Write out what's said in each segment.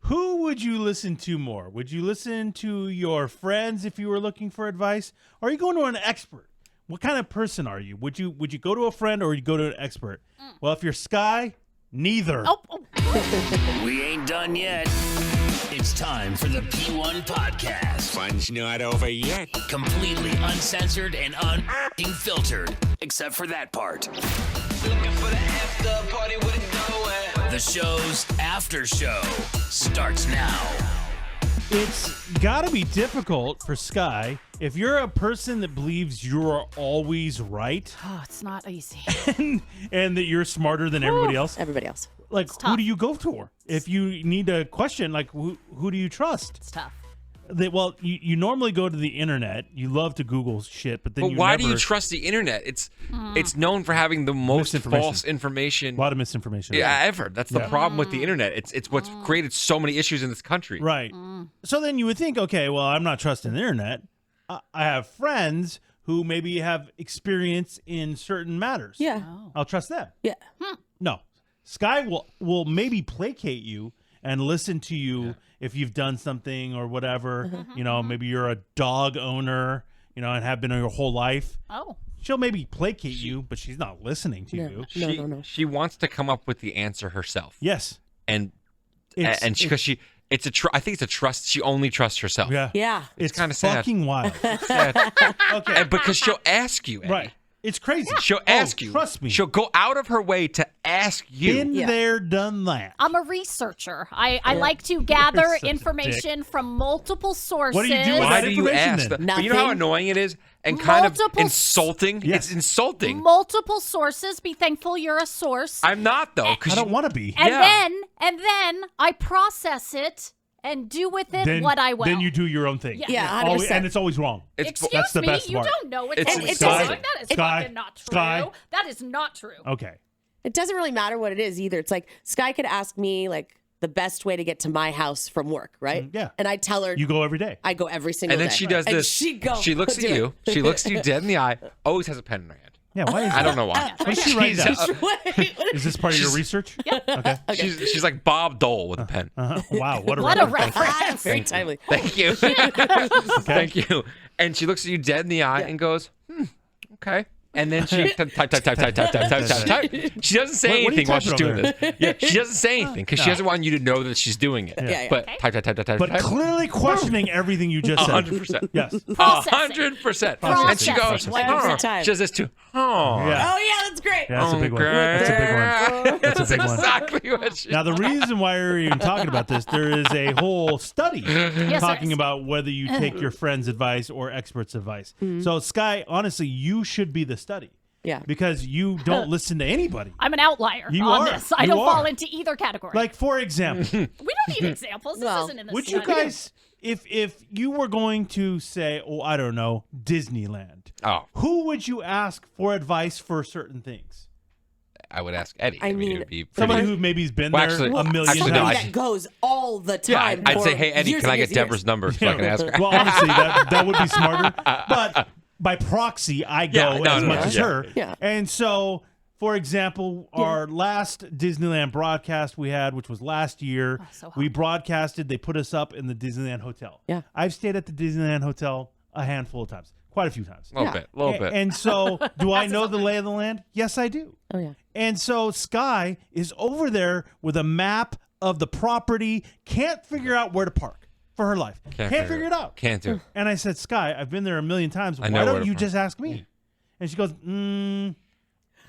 Who would you listen to more? Would you listen to your friends if you were looking for advice? Or are you going to an expert? What kind of person are you? Would you go to a friend or would you go to an expert? Well, if you're Skye, neither. Oh. We ain't done yet. It's time for the P1 Podcast. Fun's not over yet. Completely uncensored and unfiltered, except for that part. Looking for the after party with it going. The show's after show starts now. It's got to be difficult for Skye if you're a person that believes you're always right Oh, it's not easy. and that you're smarter than everybody else. Everybody else. Like, who tough. do you go for? If you need a question, like, who do you trust? It's tough. Well, you normally go to the internet. You love to Google shit, but then But you why never... do you trust the internet? It's known for having the most Misinformation. false information A lot of misinformation. ever. That's the Yeah. problem with the internet. It's what's created so many issues in this country. Right. So then you would think, okay, well, I'm not trusting the internet. I have friends who maybe have experience in certain matters. Yeah. I'll trust them. Yeah. No. Skye will maybe placate you and listen to you if you've done something or whatever. You know, maybe you're a dog owner, and have been your whole life. Oh. She'll maybe placate you, but she's not listening to you. No. She wants to come up with the answer herself. Yes. And It's- because I think it's a trust. She only trusts herself. Yeah. Yeah. It's kinda sad. fucking wild. Sad. Okay. And because she'll ask you, Eddie. Right. It's crazy. She'll ask you. Trust me. She'll go out of her way to ask you. Been there, done that. I'm a researcher. I like to gather such a information from multiple sources. What do you do with Why that do you information ask? then? But you know how Nothing. annoying it is? And kind of Multiple- insulting? Yes. It's insulting. Multiple sources. Be thankful you're a source. I'm not, though. I don't want to be. and yeah. then I process it and do with it what I will. Then you do your own thing. Yeah, Always, 100%. and it's always wrong. Excuse That's the me, best you part. don't know it's It's always insulting. wrong. That is Skye, fucking not true. Skye. That is not true. Okay. It doesn't really matter what it is either. It's like Skye could ask me like the best way to get to my house from work, right? Yeah. And I tell her You go every day. I go every single And day. then she does And this. she goes. She looks at you. She looks at you dead in the eye. Always has a pen in her hand. Yeah, why is I don't know why. What does she write down? Wait, Is this part of your research? Yeah. Okay. She's like Bob Dole with a pen. Wow, what a What a reference. reference. very timely. Thank you. Thank you. And she looks at you dead in the eye and goes, okay. And then she type. She doesn't say What are you anything while she's typing doing over this. Yeah, she doesn't say anything because she doesn't want you to know that she's doing it. Yeah. But type. But clearly questioning everything you just said. 100%. Yes. 100%. And she goes, Processing. 100% time. she does this too. Oh, Yeah. Oh yeah, that's great. Yeah, that's a big one. Okay. That's a big one. That's a big one. exactly what she Now, the reason why we're even talking about this, there is a whole study there talking is. about whether you take your friend's advice or experts' advice. So, Skye, honestly, you should be the study Yeah. because you don't listen to anybody. I'm an outlier You on are. this. I You don't are. fall into either category. Like, for example, we don't need examples. This Well, isn't in the would you study. guys, if you were going to say, I don't know, Disneyland, Oh, who would you ask for advice for certain things? I would ask Eddie. I mean, it would be Somebody pretty- who maybe's been Well, there actually- a million actually, Somebody no, times. that goes all the Yeah, time. I'd say, for hey, Eddie, years can I and get years and Deborah's years. number so I can ask her? Well, honestly, that would be smarter. But by proxy, I go Yeah, no, as no, much no, as yeah. her. Yeah. And so, for example, our last Disneyland broadcast we had, which was last year, so hot. we broadcasted. They put us up in the Disneyland Hotel. Yeah. I've stayed at the Disneyland Hotel a handful of times, quite a few times. A little bit. And so, do I know the lay of the land? Yes, I do. Oh yeah. And so Skye is over there with a map of the property, can't figure out where to park for her life. Can't figure it out. Can't do it. And I said, Skye, I've been there a million times. Why know where don't to you park. just ask me? And she goes,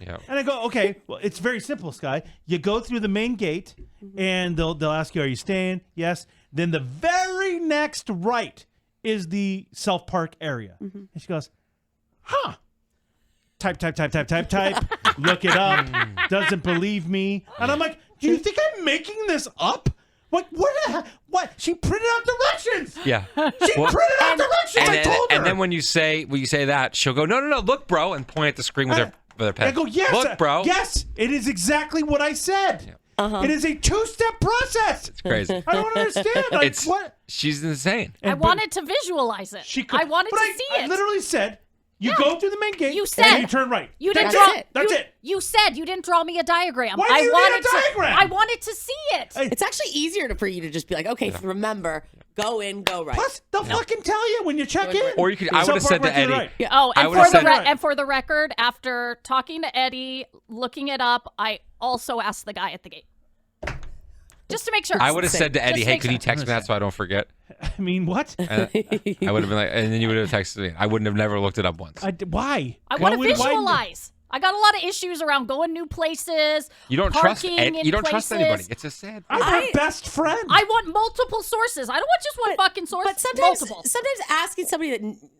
Yeah. And I go, okay, well, it's very simple, Skye. You go through the main gate, and they'll ask you, are you staying? Yes. Then the very next right is the self-park area. And she goes, huh. Type. Look it up. Doesn't believe me. And I'm like, do you think I'm making this up? What? What? She printed out directions. Yeah. She printed out directions. I told her. And then when you say that, she'll go, no, look, bro, and point at the screen with her pen. I go, yes. Look, bro. Yes, it is exactly what I said. It is a two-step process. It's crazy. I don't understand. Like, what? She's insane. I wanted to visualize it. She could, I wanted but to see I it. literally said, You go through the main gate. You and said- then you turn right. You didn't That's draw. it. That's it. You said you didn't draw me a diagram. Why do you need a diagram? I wanted to see it. Hey. It's actually easier for you to just be like, okay, remember, go in, go right. Plus, they'll fucking tell you when you check in. Or you could. I would have said to Eddie. Oh, I and would've for the said- and for the record, after talking to Eddie, looking it up, I also asked the guy at the gate. Just to make sure. I would have said to Eddie, Just "Hey, make could you sure. text me that so I don't forget?" I mean, what? And I would have been like, and then you would have texted me. I wouldn't have never looked it up once. Why? I Why want to would- why- visualize. I got a lot of issues around going new places. You don't trust parking Ed, in you don't trust places. anybody. It's a sad. I'm her best friend. I want multiple sources. I don't want just one fucking source. But sometimes multiple. asking somebody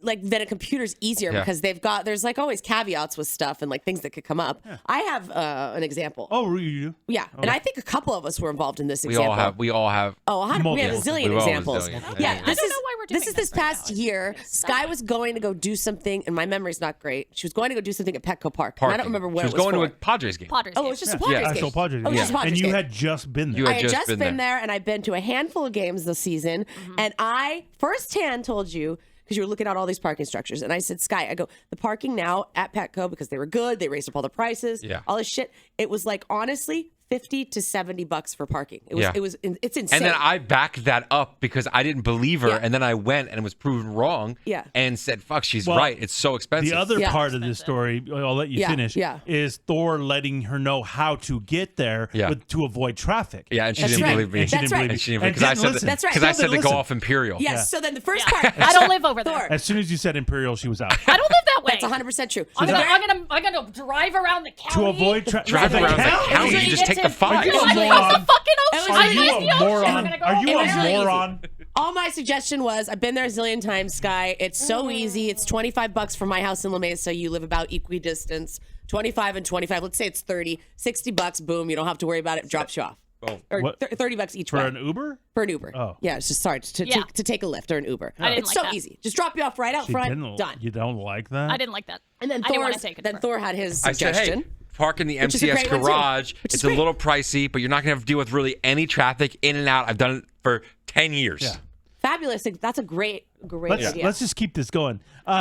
that than a computer is easier Yeah. because there's like always caveats with stuff and like things that could come up. I have an example. Oh, you? Yeah, and I think a couple of us were involved in this We example. all have. We all have. Oh, we have a Multiple. zillion We all have a examples. zillion. Yeah, I this don't is know why we're doing this is this this right past now. year. Skye was going to go do something, and my memory's not great. She was going to go do something at Petco Park. And I don't remember what She was it was going for. to a Padres game. Padres. Oh, it game. was just a Yeah, Padres actual game. Padres. Oh, it was just a Padres And you game. had just been there. You I had had just just been been there, and I've been to a handful of games this season. And I firsthand told you, because you were looking at all these parking structures, and I said, Skye, I go, the parking now at Petco, because they were good, they raised up all the prices, all this shit. It was like, honestly, $50 to $70 for parking. It's insane. And then I backed that up because I didn't believe her, Yeah. and then I went and was proven wrong. Yeah. And said, "Fuck, she's Well, right. It's so expensive." The other Yeah. part of this story, I'll let you Yeah, finish, yeah. is Thor letting her know how to get there to avoid traffic. Yeah, and she That's didn't right. believe me. That's right. And she didn't And because I didn't said listen. That's right. because I No, said but to go listen. off Imperial. Yes. So then the first part. I don't live over there. Thor. As soon as you said Imperial, she was out. I don't live that way. That's 100% true. I'm gonna drive around the county To avoid Drive traffic. around the County? county. So You just get take to- the 5. you a I moron? cross the fucking ocean. Are I you cross a the ocean. moron? I'm gonna go Are you It a was really easy. moron? All my suggestion was, I've been there a zillion times, Skye. It's so easy. It's $25 from my house in La Mesa. You live about equidistance. 25 and 25. Let's say it's 30. $60. Boom. You don't have to worry about it. Drops you off. Boom. Or What? $30 each For way. an Uber? For an Uber. Oh. Yeah, it's just sorry Yeah. to take a Lyft or an Uber. I didn't It's like so that. easy. Just drop you off right out She front. didn't. Done. You don't like that? I didn't like that. And then I didn't want Thor's, to take it. then Thor had his I said, suggestion. hey, park in the Which is a MCS great one, too. garage. Which is It's a great. little pricey, but you're not going to have to deal with really any traffic in and out. I've done it for 10 years. Yeah. Fabulous. That's a great idea. Let's just keep this going.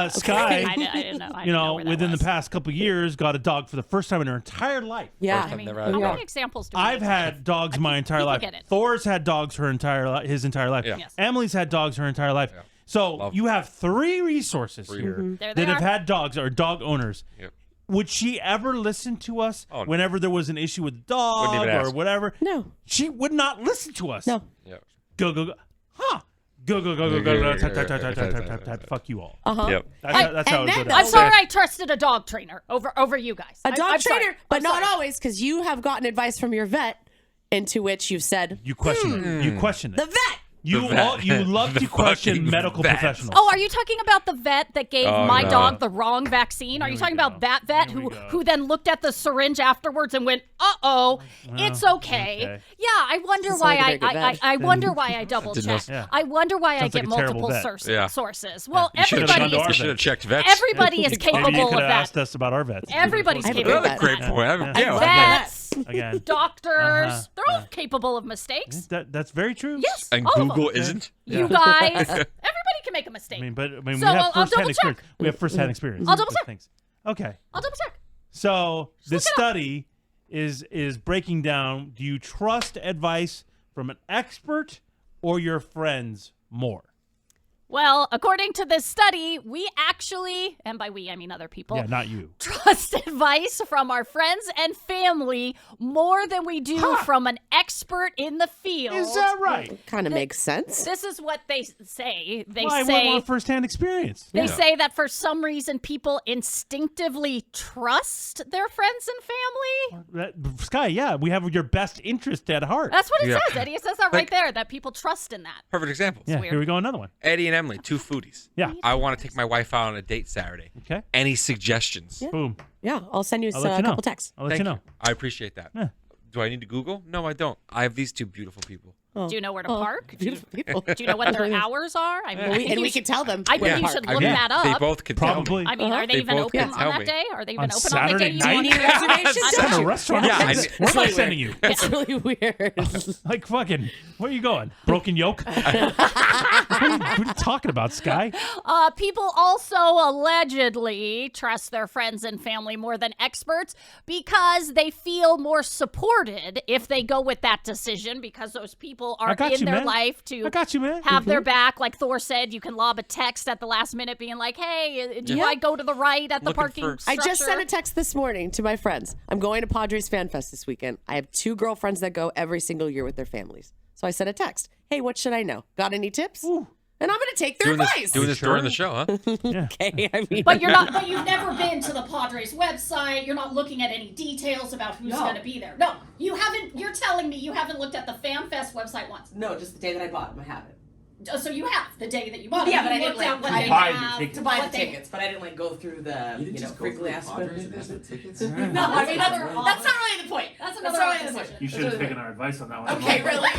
Skye, I didn't know. I you didn't know, where that within was. the past couple of years, got a dog for the first time in her entire life. Yeah. First I time mean, never how had many examples do we I've need? had dogs my entire people life. get it. Thor's had dogs his entire life. Yeah. Yes. Emily's had dogs her entire life. So Love you have 3 resources here There they that have are. had dogs or dog owners. Yep. Would she ever listen to us Oh, no. whenever there was an issue with the Wouldn't dog even or ask. whatever? No. She would not listen to us. No. Yeah. Go, go, go. Huh. Go, go, go, go, go, go. Tap, tap, tap, tap, tap, tap, tap, tap. Fuck you all. Uh-huh. Yep. That's how it and would then go I'm down. sorry I trusted a dog trainer over you guys. A dog I'm sorry. trainer, but I'm not sorry. always, because you have gotten advice from your vet, into which you've said, You question it. You question the it. vet. You love The to question fucking medical vet. professionals. Oh, are you talking about the vet that gave my no. dog the wrong vaccine? Are you talking about that vet who then looked at the syringe afterwards and went, "Uh-oh, it's okay." okay. Yeah, I wonder Doesn't why sound like a very good vet. I wonder why I double check. Yeah. I wonder why I Sounds get like a terrible multiple vet. Yeah. sources. Well, You should've everybody gone to our You is should have checked vets. everybody is Maybe you capable could of have that. asked us about our vets. Everybody's I have a capable great of Another vet. that. great point. Yeah. Vets, Again. doctors, they're all capable of mistakes. That's very true. Yes, And all of Google them. isn't. You guys, everybody can make a mistake. I mean, but So we have I'll firsthand double experience. check. We have firsthand experience. I'll double with check. things. Okay. I'll double check. So this look it up. study is breaking down: do you trust advice from an expert or your friends more? Well, according to this study, we actually, and by we I mean other people, Yeah, not you. trust advice from our friends and family more than we do from an expert in the field. Is that right? Kind of makes sense. This is what they say. They Well, I say want firsthand experience. they say that for some reason people instinctively trust their friends and family. Skye, yeah, we have your best interest at heart. That's what it Yeah. says, Eddie. It says that right there, that people trust in that. Perfect example. yeah, weird. here we go, another one. Eddie and Emily, 2 foodies. Yeah. I want to take my wife out on a date Saturday. Okay. Any suggestions? Boom. Yeah, I'll send you I'll let a you know. couple texts. I'll let Thank you know. I appreciate that. Yeah. Do I need to Google? No, I don't. I have these 2 beautiful people. Do you know where to park? Beautiful people. Do you know what their hours are? I mean, we can tell them. I think where to you park. should look that up. They both could Probably. I mean, are they, They even both open can on tell that me. day? Are they even On open Saturday on the day you night? want to- Reservations? What kind of restaurant? Yeah, is this? Where am I sending you? It's really weird. Like fucking, where are you going? Broken yoke? what are you talking about, Skye? People also allegedly trust their friends and family more than experts because they feel more supported if they go with that decision because those people are in their life to I got you, man. have their back. Like Thor said, you can lob a text at the last minute being like, hey, do I go to the right at the Looking parking for- structure? I just sent a text this morning to my friends. I'm going to Padres Fan Fest this weekend. I have 2 girlfriends that go every single year with their families. So I sent a text. Hey, what should I know? Got any tips? And I'm going to take their advice. Doing this during the show, huh? Okay, I mean, But you've never been to the Padres website. You're not looking at any details about who's going to be there. No, you haven't. You're telling me you haven't looked at the FanFest website once. No, just the day that I bought them, I have it. So you have the day that you bought it. Yeah, but I You didn't looked at like what I they buy have, to buy what the they- tickets, but I didn't like go through the frequently asked tickets. No, I mean that's not really the point. That's another not really the decision. point. You should have taken our advice on that one. Okay, really.